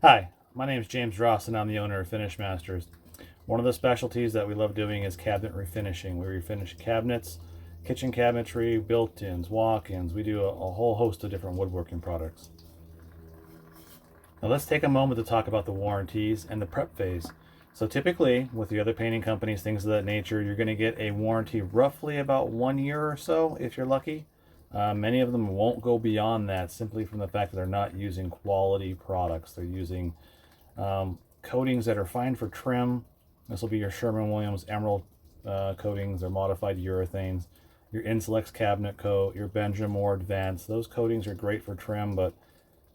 Hi, my name is James Ross and I'm the owner of Finish Masters. One of the specialties that we love doing is cabinet refinishing. We refinish cabinets, kitchen cabinetry, built-ins, walk-ins. We do a whole host of different woodworking products. Now let's take a moment to talk about the warranties and the prep phase. So typically with the other painting companies, things of that nature, you're going to get a warranty roughly about 1 year or so if you're lucky. Many of them won't go beyond that simply from the fact that they're not using quality products. They're using coatings that are fine for trim. This will be your Sherwin-Williams Emerald coatings or modified urethanes, your Insulax cabinet coat, your Benjamin Moore Advanced. Those coatings are great for trim, but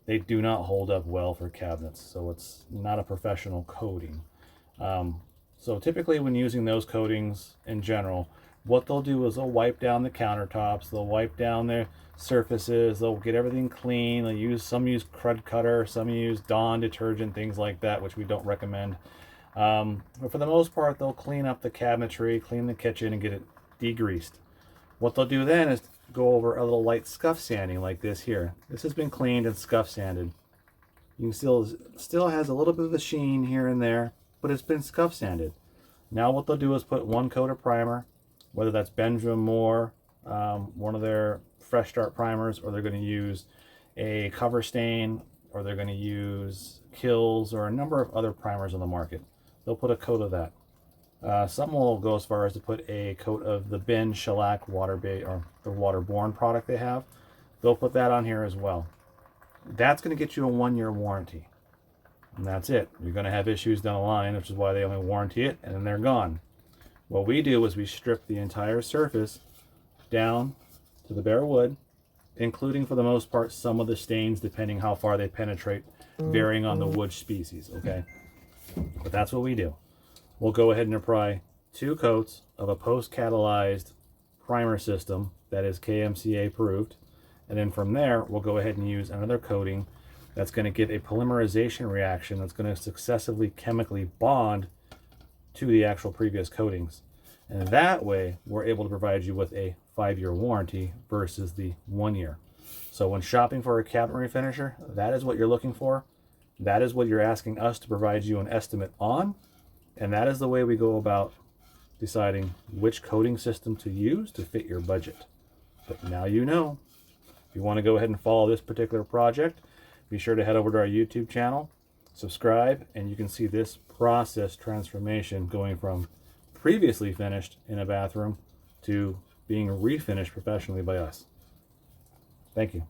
they do not hold up well for cabinets, so it's not a professional coating. So typically when using those coatings in general, what they'll do is they'll wipe down the countertops, they'll wipe down their surfaces, they'll get everything clean. Some use Crud Cutter, some use Dawn detergent, things like that, which we don't recommend. But for the most part, they'll clean up the cabinetry, clean the kitchen, and get it degreased. What they'll do then is go over a little light scuff sanding like this here. This has been cleaned and scuff sanded. You can still has a little bit of a sheen here and there, but it's been scuff sanded. Now what they'll do is put one coat of primer, whether that's Benjamin Moore, one of their Fresh Start primers, or they're going to use a cover stain, or they're going to use Kills, or a number of other primers on the market. They'll put a coat of that. Some will go as far as to put a coat of the Bin Shellac water-based or the waterborne product they have. They'll put that on here as well. That's going to get you a 1-year warranty. And that's it. You're going to have issues down the line, which is why they only warranty it, and then they're gone. What we do is we strip the entire surface down to the bare wood, including for the most part some of the stains depending how far they penetrate, varying on the wood species, okay? But that's what we do. We'll go ahead and apply 2 coats of a post-catalyzed primer system that is KMCA approved, and then from there we'll go ahead and use another coating that's going to give a polymerization reaction that's going to successively chemically bond to the actual previous coatings. And that way we're able to provide you with a 5-year warranty versus the 1 year. So when shopping for a cabinet refinisher, that is what you're looking for. That is what you're asking us to provide you an estimate on. And that is the way we go about deciding which coating system to use to fit your budget. But now you know. If you want to go ahead and follow this particular project, be sure to head over to our YouTube channel, subscribe, and you can see this process transformation going from previously finished in a bathroom to being refinished professionally by us. Thank you.